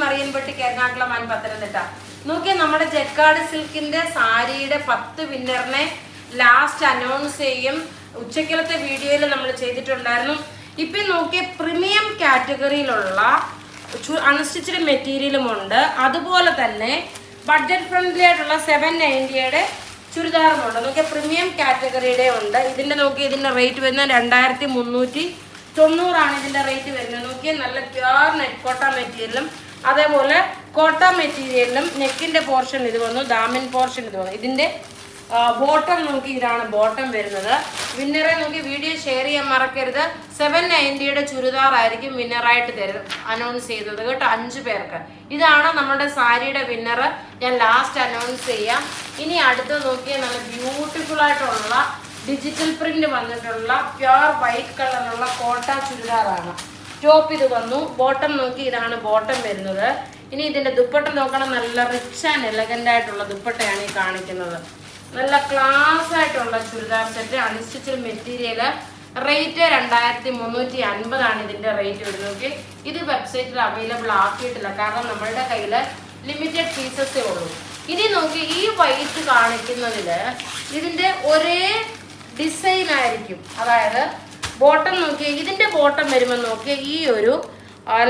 മറിയൻപെട്ടിക്ക്, Ernakulam and Pathanamthitta. നോക്കിയ നമ്മുടെ jacquard സിൽക്കിന്റെ സാരിയുടെ 10 വിന്നറിനെ last announce ചെയ്യും. ഉച്ചക്കലത്തെ വീഡിയോയിൽ നമ്മൾ ചെയ്തിട്ടുണ്ടായിരുന്നു. ഇപ്പം നോക്കിയ പ്രീമിയം കാറ്റഗറിയിലുള്ള അൺസ്റ്റിച്ചഡ് മെറ്റീരിയലുമുണ്ട്. അതുപോലെ തന്നെ ബഡ്ജറ്റ് ഫ്രണ്ട്ലി ആയിട്ടുള്ള 790 ചുരിദാറുമുണ്ട്. നോക്കിയാൽ പ്രീമിയം കാറ്റഗറിയുടെ ഉണ്ട്. ഇതിൻ്റെ നോക്കി ഇതിൻ്റെ റേറ്റ് വരുന്നത് 2390 ഇതിൻ്റെ റേറ്റ് വരുന്നത്. നോക്കിയാൽ നല്ല പ്യുവർ നെറ്റ് കോട്ട മെറ്റീരിയലും അതേപോലെ കോട്ട മെറ്റീരിയലിലും നെക്കിൻ്റെ പോർഷൻ ഇത് വന്നു, ദാമിൻ പോർഷൻ ഇത് വന്നു. ഇതിൻ്റെ ബോട്ടം നോക്കി ഇതാണ് ബോട്ടം വരുന്നത്. വിന്നറെ നോക്കി വീഡിയോ ഷെയർ ചെയ്യാൻ മറക്കരുത്. 790 ചുരിദാറായിരിക്കും വിന്നറായിട്ട് അനൗൺസ് ചെയ്തത് കേട്ടോ, 5 പേർക്ക്. ഇതാണ് നമ്മുടെ സാരിയുടെ വിന്നർ. ഞാൻ ലാസ്റ്റ് അനൗൺസ് ചെയ്യാം. ഇനി അടുത്ത് നോക്കിയാൽ നല്ല ബ്യൂട്ടിഫുൾ ആയിട്ടുള്ള ഡിജിറ്റൽ പ്രിന്റ് വന്നിട്ടുള്ള പ്യുവർ വൈറ്റ് കളറിലുള്ള കോട്ട ചുരിദാറാണ്. ടോപ്പ് ഇത് വന്നു, ബോട്ടം നോക്കി ഇതാണ് ബോട്ടം വരുന്നത്. ഇനി ഇതിൻ്റെ ദുപ്പട്ട നോക്കണം, നല്ല റിച്ച് ആൻഡ് എലഗൻ്റ് ആയിട്ടുള്ള ദുപ്പട്ടയാണ് ഈ കാണിക്കുന്നത്. നല്ല ക്ലാസ് ആയിട്ടുള്ള churidar set, unstitched material. Rate 2350 ഇതിൻ്റെ റേറ്റ് വരുന്നത്. ഇത് വെബ്സൈറ്റിൽ അവൈലബിൾ ആക്കിയിട്ടില്ല, കാരണം നമ്മളുടെ കയ്യിൽ ലിമിറ്റഡ് പീസസേ ഉള്ളൂ. ഇനി നോക്കി ഈ വൈറ്റ് കാണിക്കുന്നതിൽ ഇതിൻ്റെ ഒരേ ഡിസൈൻ ആയിരിക്കും. അതായത് ബോട്ടം നോക്കിയാൽ ഇതിൻ്റെ ബോട്ടം വരുമ്പോൾ നോക്കിയാൽ ഈ ഒരു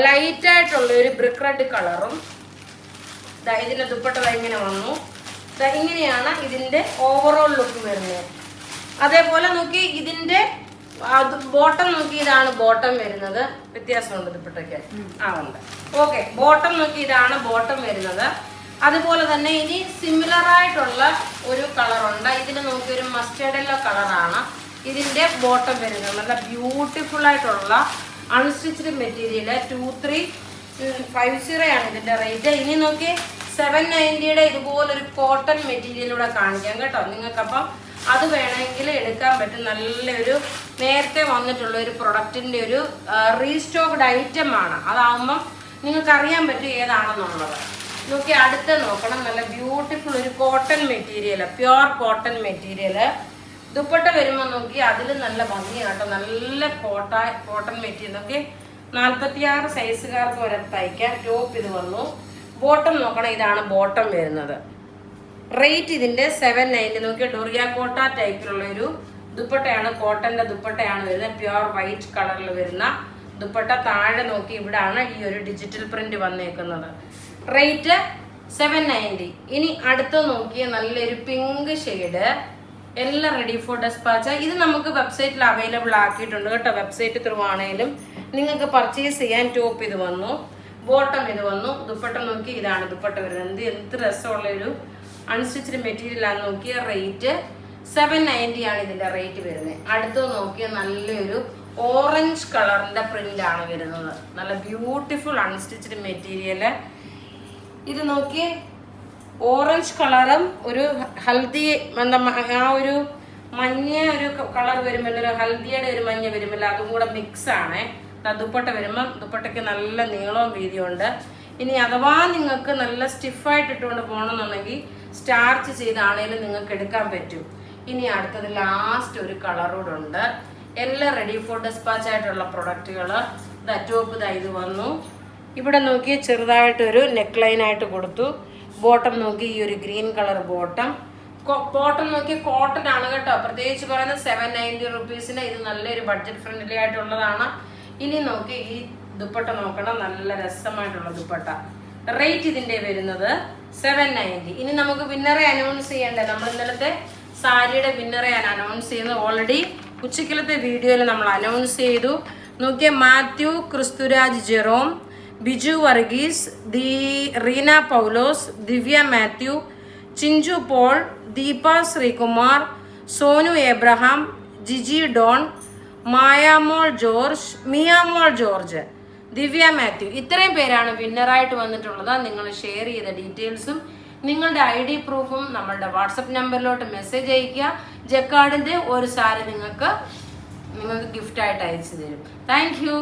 ലൈറ്റായിട്ടുള്ള ഒരു ബ്രിക്ക് റെഡ് കളറും ഇതിൻ്റെ ദുപ്പട്ട ഇങ്ങനെ വന്നു. ഇങ്ങനെയാണ് ഇതിൻ്റെ ഓവറോൾ ലുക്ക് വരുന്നത്. അതേപോലെ നോക്കി ഇതിൻ്റെ ബോട്ടം നോക്കി ഇതാണ് ബോട്ടം വരുന്നത്. വ്യത്യാസമുണ്ട് ദുപ്പട്ടയ്ക്ക്, ഉണ്ട്. ഓക്കെ, ബോട്ടം നോക്കി ഇതാണ് ബോട്ടം വരുന്നത്. അതുപോലെ തന്നെ ഇനി സിമിലർ ആയിട്ടുള്ള ഒരു കളറുണ്ട്. ഇതിന് നോക്കി ഒരു മസ്റ്റേർഡ് യെല്ലോ കളറാണ് ഇതിൻ്റെ ബോട്ടം വരുന്നത്. നല്ല ബ്യൂട്ടിഫുൾ ആയിട്ടുള്ള അൺസ്റ്റിച്ച്ഡ് മെറ്റീരിയൽ 2350 ആണ് ഇതിൻ്റെ റേറ്റ്. ഇനി നോക്കി 790 ഇതുപോലൊരു കോട്ടൺ മെറ്റീരിയലൂടെ കാണിക്കാം കേട്ടോ നിങ്ങൾക്കപ്പം. അത് വേണമെങ്കിൽ എടുക്കാൻ പറ്റും. നല്ലൊരു നേരത്തെ വന്നിട്ടുള്ള ഒരു പ്രൊഡക്റ്റിൻ്റെ ഒരു റീസ്റ്റോക്ഡ് ഐറ്റം ആണ്. അതാകുമ്പം നിങ്ങൾക്ക് അറിയാൻ പറ്റും ഏതാണെന്നുള്ളത്. നോക്കി അടുത്ത് നോക്കണം, നല്ല ബ്യൂട്ടിഫുൾ ഒരു cotton material, pure cotton material. Dupatta വരുമ്പോൾ നോക്കി അതിൽ നല്ല ഭംഗിയാട്ടോ, നല്ല കോട്ടൺ മെറ്റീരിയൽ. നോക്കി 46 സൈസുകാർക്ക് വരെ തയ്ക്കാൻ. ടോപ്പ് ഇത് വന്നു, ബോട്ടം നോക്കണം ഇതാണ് ബോട്ടം വരുന്നത്. റേറ്റ് ഇതിൻ്റെ 790. നോക്കിയാൽ ഡോറിയ കോട്ട ടൈപ്പിലുള്ള ഒരു ദുപ്പട്ടയാണ്, കോട്ടൻ്റെ ദുപ്പട്ടയാണ് വരുന്നത്. പ്യുവർ വൈറ്റ് കളറിൽ വരുന്ന ദുപ്പട്ട. താഴെ നോക്കി ഇവിടാണ് ഈ ഒരു ഡിജിറ്റൽ പ്രിന്റ് വന്നേക്കുന്നത്. റേറ്റ് 790. ഇനി അടുത്ത് നോക്കിയ നല്ലൊരു പിങ്ക് ഷെയ്ഡ്, എല്ലാം റെഡി ഫോർ ഡെസ്പാച്ച്. ഇത് നമുക്ക് വെബ്സൈറ്റിൽ അവൈലബിൾ ആക്കിയിട്ടുണ്ട് കേട്ടോ. വെബ്സൈറ്റ് ത്രൂ ആണെങ്കിലും നിങ്ങൾക്ക് പർച്ചേസ് ചെയ്യാൻ. ടോപ്പ് ഇത് വന്നു, ബോട്ടം ഇത് വന്നു, ദുപ്പട്ട നോക്കി ഇതാണ് ദുപ്പട്ട വരുന്നത്. എന്ത് രസമുള്ളൊരു അൺസ്റ്റിച്ച്ഡ് മെറ്റീരിയലാണ്. നോക്കിയ റേറ്റ് 790 ആണ് ഇതിൻ്റെ റേറ്റ് വരുന്നത്. അടുത്ത് നോക്കിയ നല്ലൊരു ഓറഞ്ച് കളറിൻ്റെ പ്രിന്റ് ആണ് വരുന്നത്. നല്ല ബ്യൂട്ടിഫുൾ അൺസ്റ്റിച്ച്ഡ് മെറ്റീരിയൽ. ഇത് നോക്കി ഓറഞ്ച് കളറും ഒരു ഹൽദി എന്താ ആ ഒരു മഞ്ഞ ഒരു കളർ വരുമല്ലോ, ഒരു ഹൽദിയുടെ ഒരു മഞ്ഞ വരുമല്ലോ, അതും കൂടെ മിക്സ് ആണ്. ദുപ്പട്ട വരുമ്പം ദുപ്പട്ടയ്ക്ക് നല്ല നീളവും വീതിയുണ്ട്. ഇനി അഥവാ നിങ്ങൾക്ക് നല്ല സ്റ്റിഫായിട്ട് ഇട്ടുകൊണ്ട് പോകണമെന്നുണ്ടെങ്കിൽ സ്റ്റാർച്ച് ചെയ്താണേലും നിങ്ങൾക്ക് എടുക്കാൻ പറ്റും. ഇനി അടുത്തത് ലാസ്റ്റ് ഒരു കളറൂടെ ഉണ്ട്. എല്ലാം റെഡി ഫോർ ഡെസ്പാച്ച് ആയിട്ടുള്ള പ്രൊഡക്റ്റുകൾ. ടോപ്പ് ഇത് വന്നു. ഇവിടെ നോക്കി ചെറുതായിട്ടൊരു നെക്ക് ലൈനായിട്ട് കൊടുത്തു. ബോട്ടം നോക്കി ഈ ഒരു ഗ്രീൻ കളർ ബോട്ടം. ബോട്ടം നോക്കി കോട്ടൺ ആണ് കേട്ടോ. പ്രത്യേകിച്ച് പറയുന്നത് 790 റുപ്പീസിന് ഇത് നല്ലൊരു ബഡ്ജറ്റ് ഫ്രണ്ട്ലി ആയിട്ടുള്ളതാണ്. ഇനി നോക്കി ഈ ദുപ്പട്ട നോക്കണം, നല്ല രസമായിട്ടുള്ള ദുപ്പട്ട. റേറ്റ് ഇതിൻ്റെ വരുന്നത് 790. ഇനി നമുക്ക് വിന്നറെ അനൗൺസ് ചെയ്യണ്ടേ. നമ്മൾ ഇന്നലത്തെ സാരിയുടെ വിന്നറെ അനൗൺസ് ചെയ്യുന്നത് ഓൾറെഡി ഉച്ചക്കലത്തെ വീഡിയോയിൽ നമ്മൾ അനൗൺസ് ചെയ്തു. നോക്കിയ മാത്യു ക്രിസ്തുരാജ് ജെറോം, ബിജു വർഗീസ്, റീന പൗലോസ്, ദിവ്യ മാത്യു, ചിഞ്ചു പോൾ, ദീപ ശ്രീകുമാർ, സോനു എബ്രഹാം, ജിജി ഡോൺ, മായാമോൾ ജോർജ്, മിയാമോൾ ജോർജ്, ദിവ്യ മാത്യു. ഇത്രയും പേരാണ് വിന്നറായിട്ട് വന്നിട്ടുള്ളത്. നിങ്ങൾ ഷെയർ ചെയ്ത ഡീറ്റെയിൽസും നിങ്ങളുടെ ID പ്രൂഫും നമ്മളുടെ വാട്സപ്പ് നമ്പറിലോട്ട് മെസ്സേജ് അയയ്ക്കുക. ജക്കാർഡിൻ്റെ ഒരു സാരി നിങ്ങൾക്ക് ഗിഫ്റ്റായിട്ട് അയച്ചു തരും. Thank you.